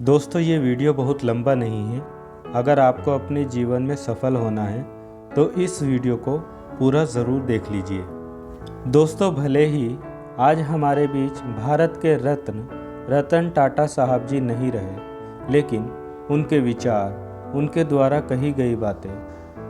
दोस्तों ये वीडियो बहुत लंबा नहीं है। अगर आपको अपने जीवन में सफल होना है तो इस वीडियो को पूरा ज़रूर देख लीजिए। दोस्तों भले ही आज हमारे बीच भारत के रत्न रतन टाटा साहब जी नहीं रहे, लेकिन उनके विचार, उनके द्वारा कही गई बातें,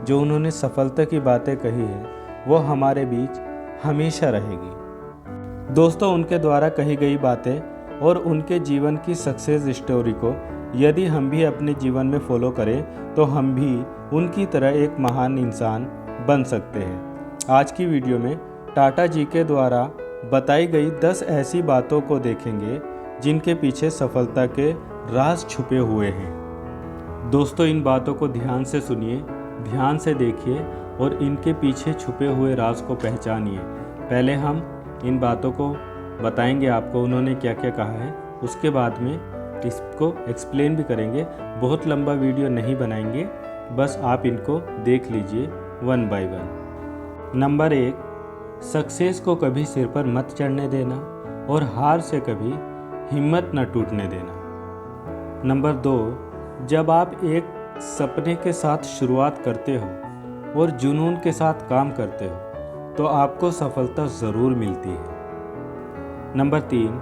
जो उन्होंने सफलता की बातें कही है, वो हमारे बीच हमेशा रहेगी। दोस्तों उनके द्वारा कही गई बातें और उनके जीवन की सक्सेस स्टोरी को यदि हम भी अपने जीवन में फॉलो करें तो हम भी उनकी तरह एक महान इंसान बन सकते हैं। आज की वीडियो में टाटा जी के द्वारा बताई गई 10 ऐसी बातों को देखेंगे जिनके पीछे सफलता के राज छुपे हुए हैं। दोस्तों इन बातों को ध्यान से सुनिए, ध्यान से देखिए और इनके पीछे छुपे हुए राज को पहचानिए। पहले हम इन बातों को बताएंगे आपको उन्होंने क्या क्या कहा है, उसके बाद में इसको एक्सप्लेन भी करेंगे। बहुत लंबा वीडियो नहीं बनाएंगे, बस आप इनको देख लीजिए one by one. Number 1, success को कभी सिर पर मत चढ़ने देना और हार से कभी हिम्मत न टूटने देना। नंबर 2, जब आप एक सपने के साथ शुरुआत करते हो और जुनून के साथ काम करते हो तो आपको सफलता ज़रूर मिलती है। नंबर 3,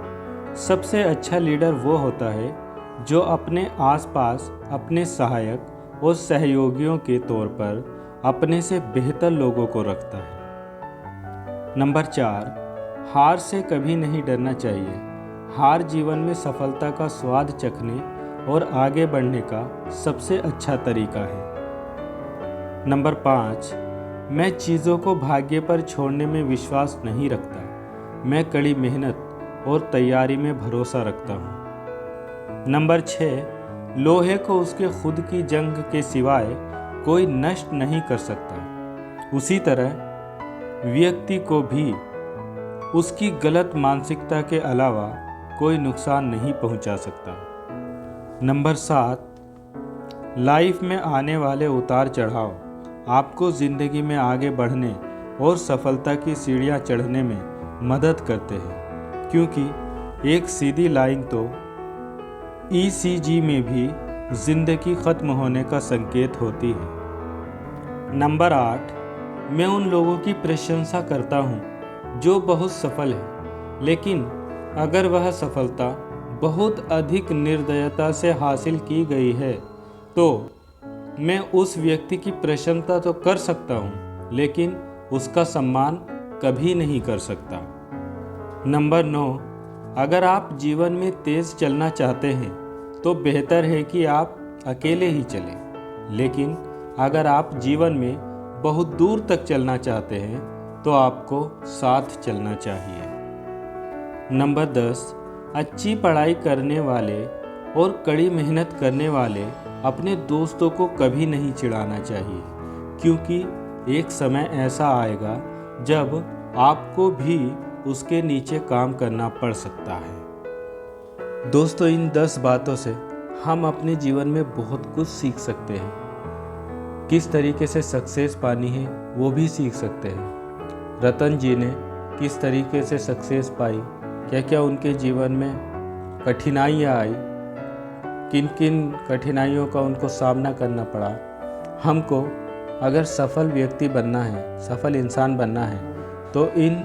सबसे अच्छा लीडर वो होता है जो अपने आसपास अपने सहायक और सहयोगियों के तौर पर अपने से बेहतर लोगों को रखता है। नंबर 4, हार से कभी नहीं डरना चाहिए। हार जीवन में सफलता का स्वाद चखने और आगे बढ़ने का सबसे अच्छा तरीका है। नंबर 5, मैं चीज़ों को भाग्य पर छोड़ने में विश्वास नहीं रखता। मैं कड़ी मेहनत और तैयारी में भरोसा रखता हूँ। नंबर 6, लोहे को उसके खुद की जंग के सिवाय कोई नष्ट नहीं कर सकता। उसी तरह व्यक्ति को भी उसकी गलत मानसिकता के अलावा कोई नुकसान नहीं पहुँचा सकता। नंबर 7, लाइफ में आने वाले उतार चढ़ाव आपको ज़िंदगी में आगे बढ़ने और सफलता की सीढ़ियाँ चढ़ने में मदद करते हैं, क्योंकि एक सीधी लाइन तो ECG में भी जिंदगी खत्म होने का संकेत होती है। नंबर 8, मैं उन लोगों की प्रशंसा करता हूँ जो बहुत सफल है, लेकिन अगर वह सफलता बहुत अधिक निर्दयता से हासिल की गई है तो मैं उस व्यक्ति की प्रशंसा तो कर सकता हूँ, लेकिन उसका सम्मान कभी नहीं कर सकता। नंबर 9, अगर आप जीवन में तेज़ चलना चाहते हैं तो बेहतर है कि आप अकेले ही चलें, लेकिन अगर आप जीवन में बहुत दूर तक चलना चाहते हैं तो आपको साथ चलना चाहिए। नंबर 10, अच्छी पढ़ाई करने वाले और कड़ी मेहनत करने वाले अपने दोस्तों को कभी नहीं चिढ़ाना चाहिए, क्योंकि एक समय ऐसा आएगा जब आपको भी उसके नीचे काम करना पड़ सकता है। दोस्तों इन 10 बातों से हम अपने जीवन में बहुत कुछ सीख सकते हैं। किस तरीके से सक्सेस पानी है वो भी सीख सकते हैं। रतन जी ने किस तरीके से सक्सेस पाई, क्या क्या उनके जीवन में कठिनाइयाँ आई, किन किन कठिनाइयों का उनको सामना करना पड़ा। हमको अगर सफल व्यक्ति बनना है, सफल इंसान बनना है तो इन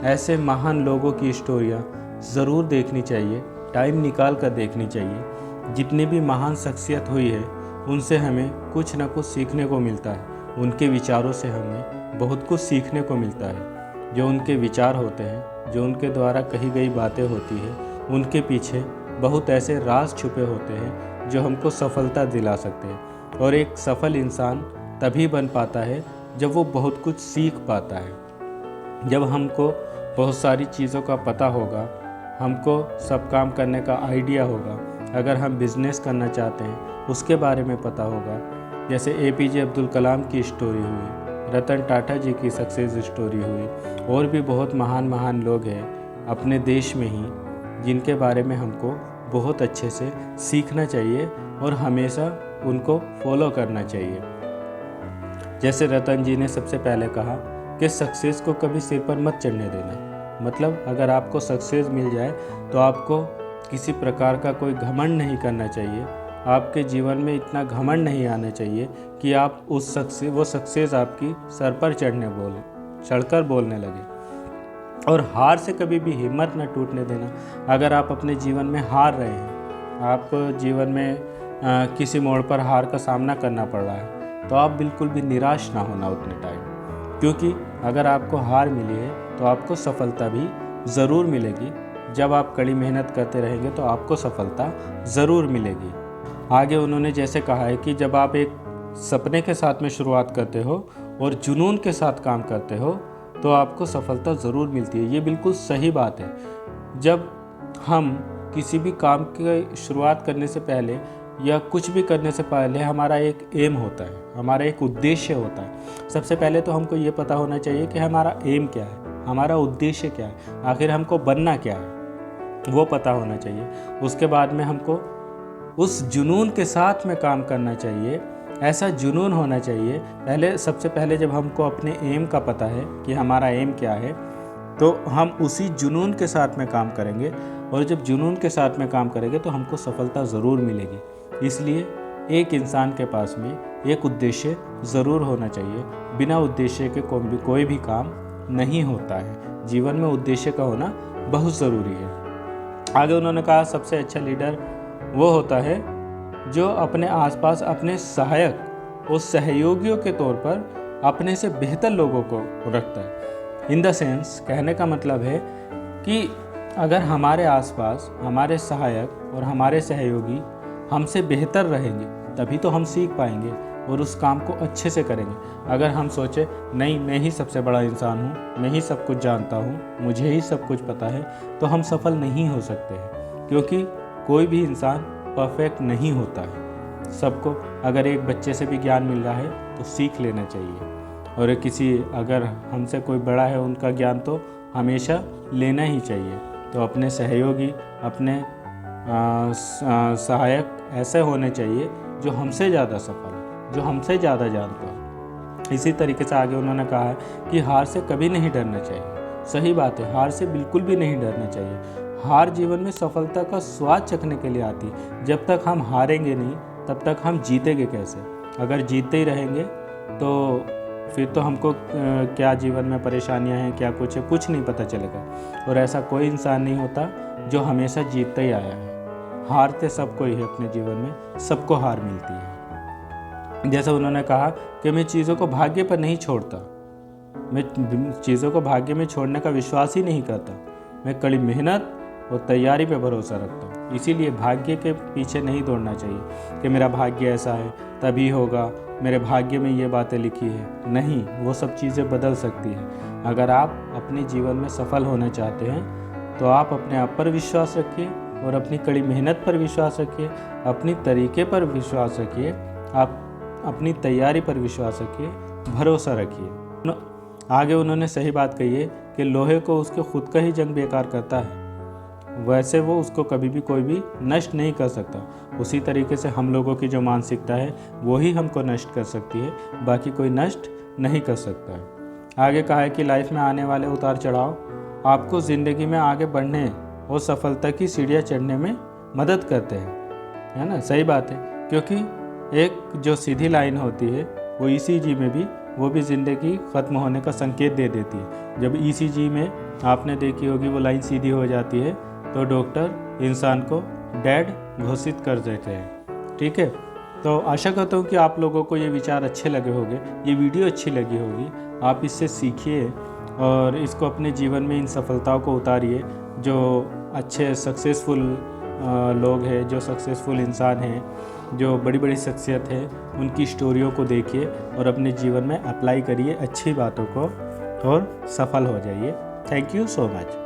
ऐसे महान लोगों की स्टोरियाँ ज़रूर देखनी चाहिए, टाइम निकाल कर देखनी चाहिए। जितनी भी महान शख्सियत हुई है उनसे हमें कुछ ना कुछ सीखने को मिलता है। उनके विचारों से हमें बहुत कुछ सीखने को मिलता है। जो उनके विचार होते हैं, जो उनके द्वारा कही गई बातें होती है, उनके पीछे बहुत ऐसे राज छुपे होते हैं जो हमको सफलता दिला सकते हैं। और एक सफल इंसान तभी बन पाता है जब वो बहुत कुछ सीख पाता है। जब हमको बहुत सारी चीज़ों का पता होगा, हमको सब काम करने का आइडिया होगा, अगर हम बिज़नेस करना चाहते हैं उसके बारे में पता होगा। जैसे APJ अब्दुल कलाम की स्टोरी हुई, रतन टाटा जी की सक्सेस स्टोरी हुई, और भी बहुत महान महान लोग हैं अपने देश में ही जिनके बारे में हमको बहुत अच्छे से सीखना चाहिए और हमेशा उनको फॉलो करना चाहिए। जैसे रतन जी ने सबसे पहले कहा कि सक्सेस को कभी सिर पर मत चढ़ने देना। मतलब अगर आपको सक्सेस मिल जाए तो आपको किसी प्रकार का कोई घमंड नहीं करना चाहिए। आपके जीवन में इतना घमंड नहीं आना चाहिए कि आप वो सक्सेस आपकी सर पर चढ़कर बोलने लगे। और हार से कभी भी हिम्मत न टूटने देना। अगर आप अपने जीवन में हार रहे हैं, आप जीवन में किसी मोड़ पर हार का सामना करना पड़ रहा है, तो आप बिल्कुल भी निराश ना होना उतने टाइम, क्योंकि अगर आपको हार मिली है तो आपको सफलता भी ज़रूर मिलेगी। जब आप कड़ी मेहनत करते रहेंगे तो आपको सफलता ज़रूर मिलेगी। आगे उन्होंने जैसे कहा है कि जब आप एक सपने के साथ में शुरुआत करते हो और जुनून के साथ काम करते हो तो आपको सफलता ज़रूर मिलती है। ये बिल्कुल सही बात है। जब हम किसी भी काम की शुरुआत करने से पहले या कुछ भी करने से पहले हमारा एक एम होता है, हमारा एक उद्देश्य होता है। सबसे पहले तो हमको ये पता होना चाहिए कि हमारा एम क्या है, हमारा उद्देश्य क्या है, आखिर हमको बनना क्या है, वो पता होना चाहिए। उसके बाद में हमको उस जुनून के साथ में काम करना चाहिए। ऐसा जुनून होना चाहिए। सबसे पहले जब हमको अपने एम का पता है कि हमारा एम क्या है, तो हम उसी जुनून के साथ में काम करेंगे। और जब जुनून के साथ में काम करेंगे तो हमको सफलता ज़रूर मिलेगी। इसलिए एक इंसान के पास में एक उद्देश्य ज़रूर होना चाहिए। बिना उद्देश्य के कोई भी काम नहीं होता है। जीवन में उद्देश्य का होना बहुत ज़रूरी है। आगे उन्होंने कहा सबसे अच्छा लीडर वो होता है जो अपने आसपास अपने सहायक और सहयोगियों के तौर पर अपने से बेहतर लोगों को रखता है। इन द सेंस, कहने का मतलब है कि अगर हमारे आसपास हमारे सहायक और हमारे सहयोगी हमसे बेहतर रहेंगे तभी तो हम सीख पाएंगे और उस काम को अच्छे से करेंगे। अगर हम सोचें नहीं, मैं ही सबसे बड़ा इंसान हूँ, मैं ही सब कुछ जानता हूँ, मुझे ही सब कुछ पता है, तो हम सफल नहीं हो सकते हैं। क्योंकि कोई भी इंसान परफेक्ट नहीं होता है। सबको अगर एक बच्चे से भी ज्ञान मिल रहा है तो सीख लेना चाहिए, और अगर हमसे कोई बड़ा है उनका ज्ञान तो हमेशा लेना ही चाहिए। तो अपने सहयोगी, अपने सहायक ऐसे होने चाहिए जो हमसे ज़्यादा सफल है, जो हमसे ज़्यादा जानता है। इसी तरीके से आगे उन्होंने कहा है कि हार से कभी नहीं डरना चाहिए। सही बात है, हार से बिल्कुल भी नहीं डरना चाहिए। हार जीवन में सफलता का स्वाद चखने के लिए आती है। जब तक हम हारेंगे नहीं तब तक हम जीतेंगे कैसे? अगर जीतते ही रहेंगे तो फिर तो हमको क्या जीवन में परेशानियां हैं, क्या कुछ है, कुछ नहीं पता चलेगा। और ऐसा कोई इंसान नहीं होता जो हमेशा जीतता ही आया है। हारते सबको ही है अपने जीवन में, सबको हार मिलती है। जैसा उन्होंने कहा कि मैं चीज़ों को भाग्य पर नहीं छोड़ता, मैं चीज़ों को भाग्य में छोड़ने का विश्वास ही नहीं करता। मैं कड़ी मेहनत और तैयारी पे भरोसा रखता हूँ। इसीलिए भाग्य के पीछे नहीं दौड़ना चाहिए कि मेरा भाग्य ऐसा है तभी होगा, मेरे भाग्य में ये बातें लिखी है। नहीं, वो सब चीज़ें बदल सकती हैं। अगर आप अपने जीवन में सफल होना चाहते हैं तो आप अपने आप पर विश्वास रखिए और अपनी कड़ी मेहनत पर विश्वास रखिए, अपनी तरीके पर विश्वास रखिए, आप अपनी तैयारी पर विश्वास रखिए, भरोसा रखिए। आगे उन्होंने सही बात कही है कि लोहे को उसके खुद का ही जंग बेकार करता है, वैसे वो उसको कभी भी कोई भी नष्ट नहीं कर सकता। उसी तरीके से हम लोगों की जो मानसिकता है वो ही हमको नष्ट कर सकती है, बाकी कोई नष्ट नहीं कर सकता है। आगे कहा है कि लाइफ में आने वाले उतार चढ़ाव आपको ज़िंदगी में आगे बढ़ने और सफलता की सीढ़ियाँ चढ़ने में मदद करते हैं, है ना? सही बात है, क्योंकि एक जो सीधी लाइन होती है वो ECG में भी, वो भी ज़िंदगी ख़त्म होने का संकेत दे देती है। जब ECG में आपने देखी होगी वो लाइन सीधी हो जाती है तो डॉक्टर इंसान को डेड घोषित कर देते हैं। ठीक है, तो आशा करता हूँ कि आप लोगों को ये विचार अच्छे लगे होंगे, ये वीडियो अच्छी लगी होगी। आप इससे सीखिए और इसको अपने जीवन में इन सफलताओं को उतारिए। जो अच्छे सक्सेसफुल लोग हैं, जो सक्सेसफुल इंसान हैं, जो बड़ी बड़ी शख्सियत है, उनकी स्टोरियों को देखिए और अपने जीवन में अप्लाई करिए अच्छी बातों को और सफल हो जाइए। Thank you so much.